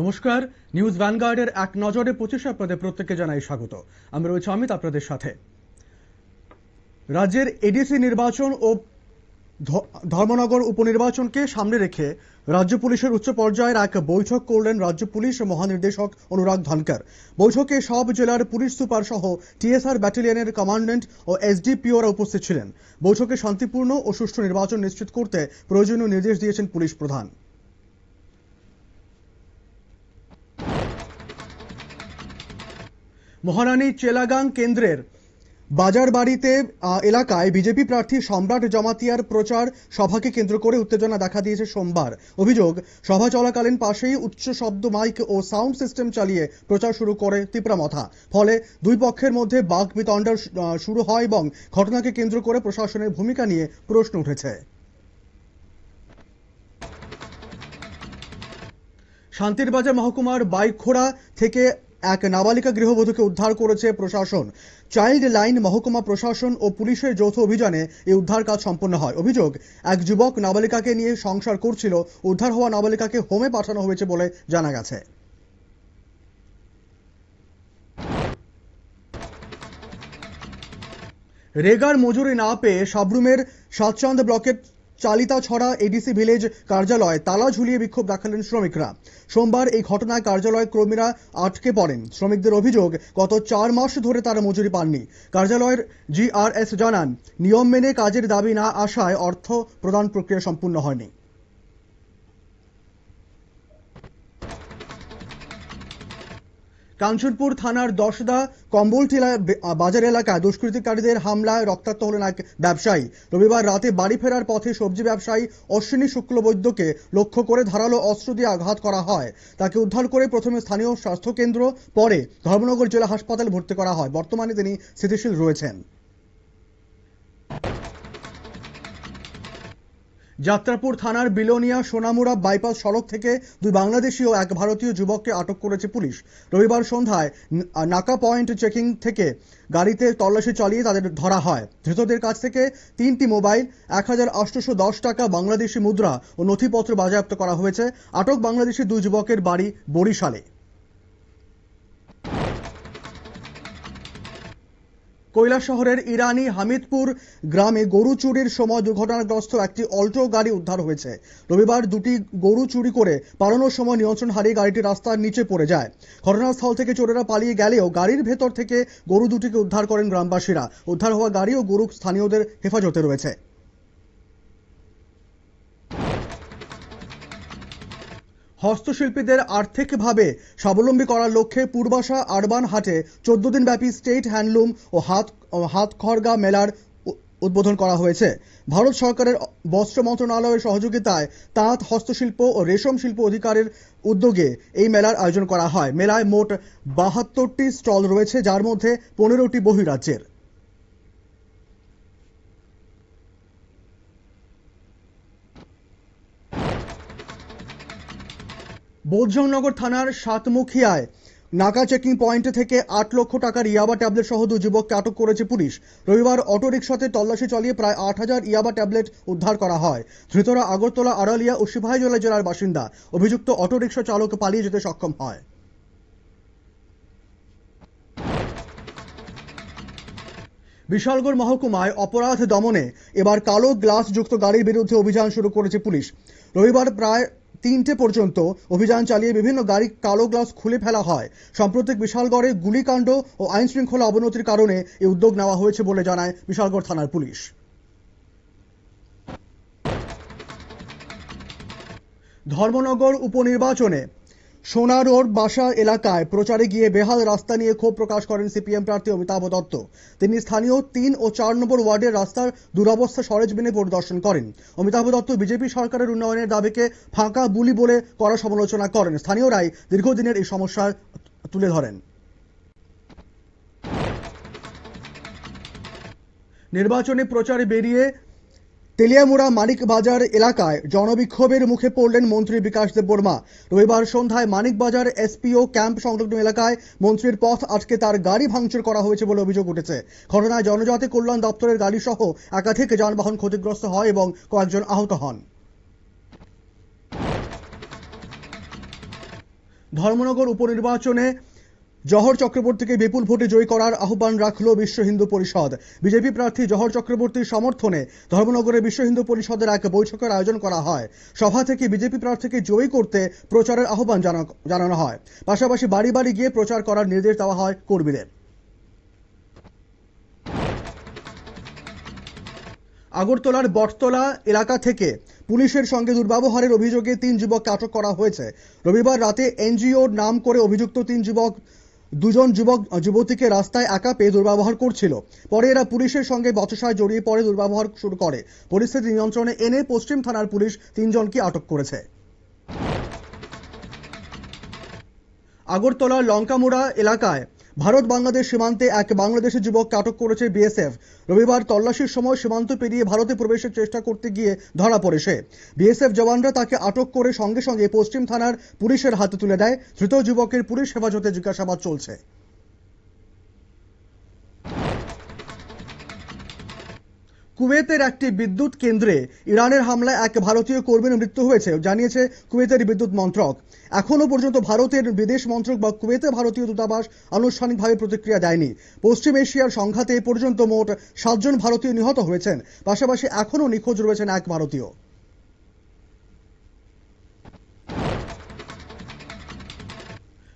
নমস্কার, নিউজ ভ্যানগার্ডের এক নজরে 25 আপনাদের প্রত্যেককে জানাই স্বাগত। আমি রয়েছি অমিত আপনাদের সাথে। রাজ্যের এডিসি নির্বাচন ও ধর্মনগর উপনির্বাচনকে সামনে রেখে রাজ্য পুলিশের উচ্চ পর্যায়ের এক বৈঠক করলেন রাজ্য পুলিশ মহানির্দেশক অনুরাগ ধনকর। বৈঠকে সব জেলার পুলিশ সুপার সহ টিএসআর ব্যাটালিয়নের কমান্ড্যান্ট ও এসডিপিওরা উপস্থিত ছিলেন। বৈঠকে শান্তিপূর্ণ ও সুষ্ঠু নির্বাচন নিশ্চিত করতে প্রয়োজনীয় নির্দেশ দিয়েছেন পুলিশ প্রধান। মহারানী চেলাগাং কেন্দ্রের বাজারবাড়িতে এলাকায় বিজেপি প্রার্থী সম্রাট জমাতিয়ার প্রচার সভাকে কেন্দ্র করে উত্তেজনা দেখা দিয়েছে সোমবার। অভিযোগ, সভা চলাকালীন পাশেই উচ্চ শব্দ মাইক ও সাউন্ড সিস্টেম চালিয়ে প্রচার শুরু করে তীব্রমথা। ফলে দুই পক্ষের মধ্যে বাকবিতণ্ডা শুরু হয় এবং ঘটনাকে কেন্দ্র করে প্রশাসনের ভূমিকা নিয়ে প্রশ্ন উঠেছে। শান্তিরবাজার মহকুমার বাইকখোড়া থেকে এক নাবালিকা গৃহবধূকে উদ্ধার করেছে প্রশাসন। চাইল্ড লাইন, মহকুমা প্রশাসন ও পুলিশের যৌথ অভিযানে এই উদ্ধার কাজ সম্পন্ন হয়। অভিযোগ, এক যুবক নাবালিকাকে নিয়ে সংসার করছিল। উদ্ধার হওয়া নাবালিকাকে হোমে পাঠানো হয়েছে বলে জানা গেছে। রেগার মজুরি না পেয়ে সাবরুমের সাতচাঁদ ব্লকের চালিতাছড়া এডিসি ভিলেজ কার্যালয়ে তালা ঝুলিয়ে বিক্ষোভ দেখালেন শ্রমিকরা। সোমবার এই ঘটনায় কার্যালয় কর্মীরা আটকে পড়েন। শ্রমিকদের অভিযোগ, গত 4 মাস ধরে তারা মজুরি পাননি। কার্যালয়ের জিআরএস জানান, নিয়ম মেনে কাজের দাবি না আসায় অর্থ প্রদান প্রক্রিয়া সম্পূর্ণ হয়নি। কাঞ্চনপুর থানার দশদা কম্বলটিলা বাজার এলাকায় দুষ্কৃতিকারীদের হামলায় রক্তাক্ত হলেন এক ব্যবসায়ী। রবিবার রাতে বাড়ি ফেরার পথে সবজি ব্যবসায়ী অশ্বিনী শুক্লবৈদ্যকে লক্ষ্য করে ধারালো অস্ত্র দিয়ে আঘাত করা হয়। তাকে উদ্ধার করে প্রথমে স্থানীয় স্বাস্থ্যকেন্দ্র, পরে ধর্মনগর জেলা হাসপাতালে ভর্তি করা হয়। বর্তমানে তিনি স্থিতিশীল রয়েছেন। যাত্রাপুর থানার বিলোনিয়া সোনামুড়া বাইপাস সড়ক থেকে দুই বাংলাদেশি ও এক ভারতীয় যুবককে আটক করেছে পুলিশ। রবিবার সন্ধ্যায় নাকা পয়েন্ট চেকিং থেকে গাড়িতে তল্লাশি চালিয়ে তাদের ধরা হয়। ধৃতদের কাছ থেকে 3টি মোবাইল, 1810 টাকা বাংলাদেশি মুদ্রা ও নথিপত্র বাজেয়াপ্ত করা হয়েছে। আটক বাংলাদেশি দুই যুবকের বাড়ি বরিশালে। কৈলাসহরের ইরানি হামিদপুর গ্রামে গরু চুরির সময় দুর্ঘটনাগ্রস্ত একটি অল্টো গাড়ি উদ্ধার হয়েছে। রবিবার দুটি গরু চুরি করে পালানোর সময় নিয়ন্ত্রণ হারিয়ে গাড়িটি রাস্তার নিচে পড়ে যায়। ঘটনাস্থল থেকে চোরেরা পালিয়ে গেলেও গাড়ির ভেতর থেকে গরু দুটিকে উদ্ধার করেন গ্রামবাসীরা। উদ্ধার হওয়া গাড়ি ও গরু স্থানীয়দের হেফাজতে রয়েছে। হস্তশিল্পীদের আর্থিকভাবে স্বাবলম্বী করার লক্ষ্যে পূর্বাশা আরবান হাটে 14 দিন ব্যাপী স্টেট হ্যান্ডলুম ও হাতখড়গা মেলার উদ্বোধন করা হয়েছে। ভারত সরকারের বস্ত্র মন্ত্রণালয়ের সহযোগিতায় তাঁত হস্তশিল্প ও রেশম শিল্প অধিকারের উদ্যোগে এই মেলার আয়োজন করা হয়। মেলায় মোট 72টি স্টল রয়েছে, যার মধ্যে 15টি বহিরাজ্যের। বোধজংনগর থানার সাতমুখিয়ায় নাকা চেকিং পয়েন্ট থেকে 8 লক্ষ টাকার ইয়াবা ট্যাবলেট সহ দুই যুবককে আটক করেছে পুলিশ। রবিবার অটোরিকশাতে তল্লাশি চালিয়ে প্রায় 8000 ইয়াবা ট্যাবলেট উদ্ধার করা হয়। ধৃতরা আগরতলা, আড়ালিয়া ও সিপাহীজলা জেলার বাসিন্দা। অভিযুক্ত অটোরিকশা চালক পালিয়ে যেতে সক্ষম হয়। বিশালগড় মহকুমায় অপরাধ দমনে এবার কালো গ্লাসযুক্ত গাড়ির বিরুদ্ধে অভিযান শুরু করেছে পুলিশ। রবিবার প্রায় 3টে পর্যন্ত অভিযান চালিয়ে বিভিন্ন গাড়ি কালো গ্লাস খুলে ফেলা হয়। সাম্প্রতিক বিশালগড়ে গুলিকাণ্ড ও আইন শৃঙ্খলা অবনতির কারণে এই উদ্যোগ নেওয়া হয়েছে বলে জানায় বিশালগড় থানার পুলিশ। ধর্মনগর উপনির্বাচনে সোনারোড বাসা এলাকায় প্রচারে গিয়ে বেহাল রাস্তা নিয়ে ক্ষোভ প্রকাশ করেন সিপিএম প্রার্থী অমিতাভ দত্ত। তিনি স্থানীয় 3 ও 4 নম্বর ওয়ার্ডের রাস্তার দুরবস্থা সরেজমিনে পরিদর্শন করেন। অমিতাভ দত্ত বিজেপি সরকারের উন্নয়নের দাবিকে ফাঁকা বুলি বলে কড়া সমালোচনা করেন। স্থানীয়রাই দীর্ঘদিনের এই সমস্যা তুলে ধরেন। নির্বাচনী প্রচারে বেরিয়ে তেলিয়ামুড়া মানিক বাজার এলাকায় জনবিক্ষোভের মুখে পড়লেন মন্ত্রী বিকাশ দেববর্মা। রবিবার সন্ধ্যায় মানিক বাজার এসপিও ক্যাম্প সংলগ্ন এলাকায় মন্ত্রীর পথ আটকে তার গাড়ি ভাঙচুর করা হয়েছে বলে অভিযোগ উঠেছে। ঘটনায় জনজাতি কল্যাণ দপ্তরের গাড়ি সহ একাধিক যানবাহন ক্ষতিগ্রস্ত হয় এবং কয়েকজন আহত হন। ধর্মনগর উপনির্বাচনে জহর চক্রবর্তীকে বিপুল ভোটে জয়ী করার আহ্বান রাখল বিশ্ব হিন্দু পরিষদ। বিজেপি প্রার্থী জহর চক্রবর্তীর সমর্থনে ধর্মনগরে বিশ্ব হিন্দু পরিষদের এক বৈঠকের আয়োজন করা হয়। সভা থেকে বিজেপি প্রার্থীকে জয়ী করতে প্রচারের আহ্বান জানানো হয়। পাশাপাশি বাড়ি বাড়ি গিয়ে প্রচার করার নির্দেশ দেওয়া হয় কর্মীদের। আগরতলার বটতলা এলাকা থেকে পুলিশের সঙ্গে দুর্ব্যবহারের অভিযোগে 3 যুবককে আটক করা হয়েছে। রবিবার রাতে এনজিওর নাম করে অভিযুক্ত 3 যুবক দুজন যুবতীকে রাস্তায় একা পেয়ে দুর্ব্যবহার করছিল। পরে এরা পুলিশের সঙ্গে বচসায় জড়িয়ে পড়ে দুর্ব্যবহার শুরু করে। পরিস্থিতি নিয়ন্ত্রণে এনে পশ্চিম থানার পুলিশ 3 জনকে আটক করেছে। আগরতলার লঙ্কামোড়া এলাকায় ভারত বাংলাদেশ সীমান্তে এক বাংলাদেশি যুবককে আটক করেছে বিএসএফ। রবিবার তল্লাশির সময় সীমান্ত পেরিয়ে ভারতে প্রবেশের চেষ্টা করতে গিয়ে ধরা পড়ে সে। বিএসএফ জওয়ানরা তাকে আটক করে সঙ্গে সঙ্গে পশ্চিম থানার পুলিশের হাতে তুলে দেয়। ধৃত যুবকের পুলিশ হেফাজতে জিজ্ঞাসাবাদ চলছে। কুয়েতের একটি বিদ্যুৎ কেন্দ্রে ইরানের হামলায় এক ভারতীয় কর্মীর মৃত্যু হয়েছে জানিয়েছে কুয়েতের বিদ্যুৎ মন্ত্রক। এখনো পর্যন্ত ভারতের বিদেশ মন্ত্রক বা কুয়েতে ভারতীয় দূতাবাস আনুষ্ঠানিকভাবে প্রতিক্রিয়া দেয়নি। পশ্চিম এশিয়ার সংঘাতে এ পর্যন্ত মোট 7 জন ভারতীয় নিহত হয়েছেন। পাশাপাশি এখনো নিখোঁজ রয়েছেন এক ভারতীয়।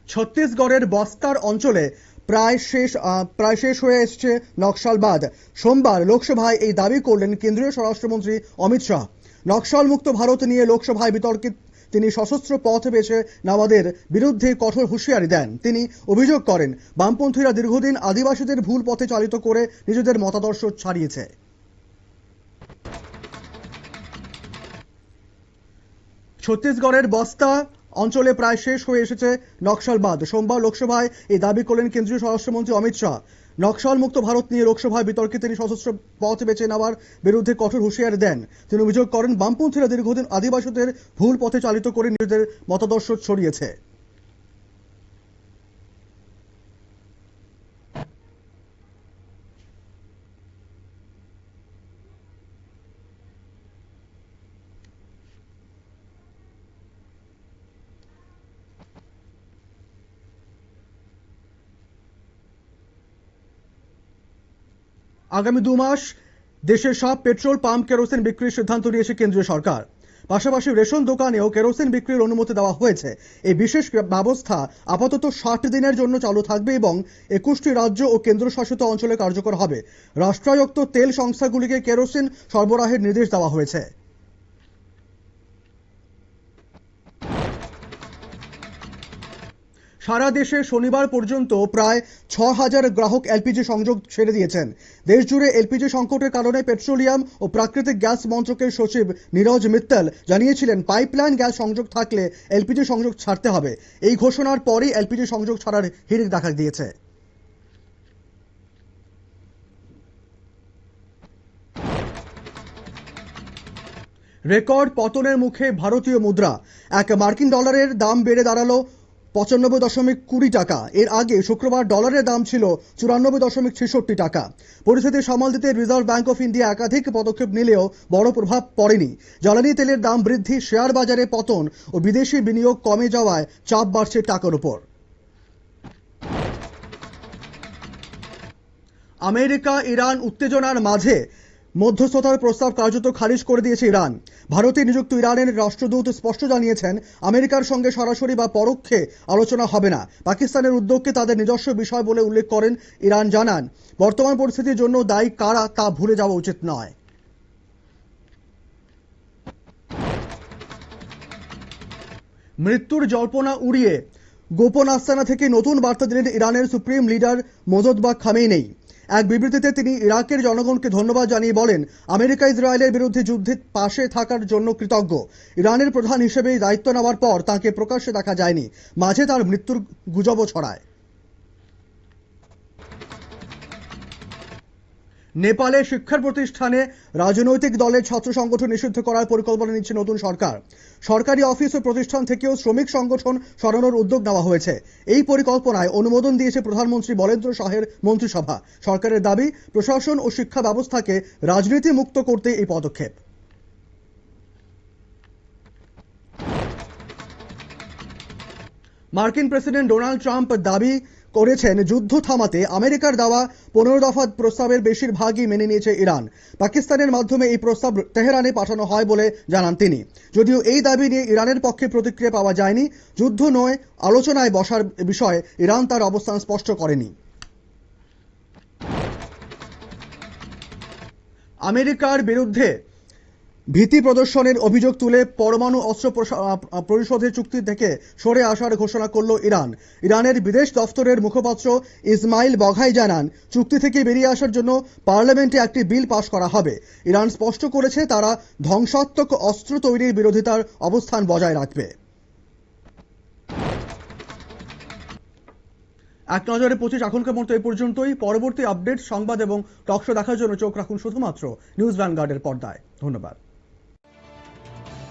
ছত্তিশগড়ের বস্তার অঞ্চলে প্রায় শেষ হয়ে এসছে নকশালবাদ। সোমবার লোকসভায় এই দাবি করলেন কেন্দ্রীয় স্বরাষ্ট্রমন্ত্রী অমিত শাহ। নকশাল মুক্ত ভারত নিয়ে লোকসভায় বিতর্কে তিনি সশস্ত্র পথ বেছে নেওয়াদের বিরুদ্ধে কঠোর হুঁশিয়ারি দেন। তিনি অভিযোগ করেন বামপন্থীরা দীর্ঘদিন আদিবাসীদের ভুল পথে চালিত করে নিজেদের মতাদর্শ ছাড়িয়েছে। ছত্তিশগড়ের বস্তা অঞ্চলে প্রায় শেষ হয়ে এসেছে নকশালবাদ। সোমবার লোকসভায় এই দাবি করলেন কেন্দ্রীয় স্বরাষ্ট্রমন্ত্রী অমিত শাহ। নকশাল মুক্ত ভারত নিয়ে লোকসভায় বিতর্কে তিনি সশস্ত্র পথ বেছে নেওয়ার বিরুদ্ধে কঠোর হুঁশিয়ারি দেন। তিনি অভিযোগ করেন বামপন্থীরা দীর্ঘদিন আদিবাসীদের ভুল পথে চালিত করে নিজেদের মতাদর্শ ছড়িয়েছে। আগামী 2 মাস দেশের সব পেট্রোল পাম্প কেরোসিন বিক্রির সিদ্ধান্ত নিয়েছে কেন্দ্রীয় সরকার। পাশাপাশি রেশন দোকানেও কেরোসিন বিক্রির অনুমতি দেওয়া হয়েছে। এই বিশেষ ব্যবস্থা আপাতত 60 দিনের জন্য চালু থাকবে এবং 21টি রাজ্য ও কেন্দ্রশাসিত অঞ্চলে কার্যকর হবে। রাষ্ট্রায়ত্ত তেল সংস্থাগুলিকে কেরোসিন সরবরাহের নির্দেশ দেওয়া হয়েছে। সারা দেশে শনিবার পর্যন্ত প্রায় 6000 গ্রাহক এলপিজি সংযোগ ছেড়ে দিয়েছেন। দেশ জুড়ে এলপিজি সংকটের কারণে পেট্রোলিয়াম ও প্রাকৃতিক গ্যাস মন্ত্রকের সচিব নীরজ মিত্তল জানিয়েছিলেন পাইপলাইন গ্যাস সংযোগ থাকলে এলপিজি সংযোগ ছাড়তে হবে। এই ঘোষণার পরই এলপিজি সংযোগ ছাড়ার হিড়িক দেখা দিয়েছে। রেকর্ড পতনের মুখে ভারতীয় মুদ্রা। এক মার্কিন ডলারের দাম বেড়ে দাঁড়ালো 95.20 টাকা। এর আগে শুক্রবার ডলারের দাম ছিল 94.66 টাকা। পরিস্থিতি সামাল দিতে রিজার্ভ ব্যাংক অফ ইন্ডিয়া একাধিক পদক্ষেপ নিলেও বড় প্রভাব পড়েনি। জ্বালানি তেলের দাম বৃদ্ধি, শেয়ার বাজারে পতন ও বিদেশি বিনিয়োগ কমে যাওয়ায় চাপ বাড়ছে টাকার উপর। আমেরিকা ইরান উত্তেজনার মাঝে মধ্যস্থতার প্রস্তাব কার্যত খারিজ করে দিয়েছে ইরান। ভারতে নিযুক্ত ইরানের রাষ্ট্রদূত স্পষ্ট জানিয়েছেন আমেরিকার সঙ্গে সরাসরি বা পরোক্ষে আলোচনা হবে না। পাকিস্তানের উদ্যোগকে তাদের নিজস্ব বিষয় বলে উল্লেখ করেন ইরান। জানান বর্তমান পরিস্থিতির জন্য দায়ী কারা তা ভুলে যাওয়া উচিত নয়। মৃত্যুর জল্পনা উড়িয়ে গোপন আস্তানা থেকে নতুন বার্তা দিলেন ইরানের সুপ্রিম লিডার মোজতবা খামেনেই। এক বিবৃতিতে তিনি ইরাকের জনগণকে ধন্যবাদ জানিয়ে বলেন আমেরিকা ইসরায়েলের বিরুদ্ধে যুদ্ধে পাশে থাকার জন্য কৃতজ্ঞ। ইরানের প্রধান হিসেবে দায়িত্ব নেওয়ার পর তাকে প্রকাশ্যে দেখা যায়নি। মাঝে তার মৃত্যুর গুজবও ছড়ায়। নেপালে শিক্ষার প্রতিষ্ঠানে রাজনৈতিক দলের ছাত্র সংগঠন নিষিদ্ধ করার পরিকল্পনা নিচ্ছে নতুন সরকার। সরকারি অফিস ও প্রতিষ্ঠান থেকেও শ্রমিক সংগঠন সরানোর উদ্যোগ নেওয়া হয়েছে। এই পরিকল্পনায় অনুমোদন দিয়েছে প্রধানমন্ত্রী বলেন্দ্র শাহের মন্ত্রিসভা। সরকারের দাবি প্রশাসন ও শিক্ষা ব্যবস্থাকে রাজনীতি মুক্ত করতে এই পদক্ষেপ। মার্কিন প্রেসিডেন্ট ডোনাল্ড ট্রাম্প দাবি করেছেন যুদ্ধ থামাতে আমেরিকার দেওয়া 15 দফা প্রস্তাবের বেশিরভাগই মেনে নিয়েছে ইরান। পাকিস্তানের মাধ্যমে এই প্রস্তাব তেহরানে পাঠানো হয় বলে জানান তিনি। যদিও এই দাবি নিয়ে ইরানের পক্ষে প্রতিক্রিয়া পাওয়া যায়নি। যুদ্ধ নয়, আলোচনায় বসার বিষয়ে ইরান তার অবস্থান স্পষ্ট করেনি। আমেরিকার বিরুদ্ধে ভীতি প্রদর্শনের অভিযোগ তুলে পরমাণু অস্ত্র পরিশোধের চুক্তি থেকে সরে আসার ঘোষণা করল ইরান। ইরানের বিদেশ দফতরের মুখপাত্র ইসমাইল বঘাই জানান, চুক্তি থেকে বেরিয়ে আসার জন্য পার্লামেন্টে একটি বিল পাশ করা হবে। ইরান স্পষ্ট করেছে তারা ধ্বংসাত্মক অস্ত্র তৈরির বিরোধিতার অবস্থান বজায় রাখবে। এক নজরে 25 এখনকার মতো এই পর্যন্তই। পরবর্তী আপডেট, সংবাদ এবং টকশো দেখার জন্য চোখ রাখুন শুধুমাত্র নিউজ ভ্যানগার্ডের পর্দায়। ধন্যবাদ।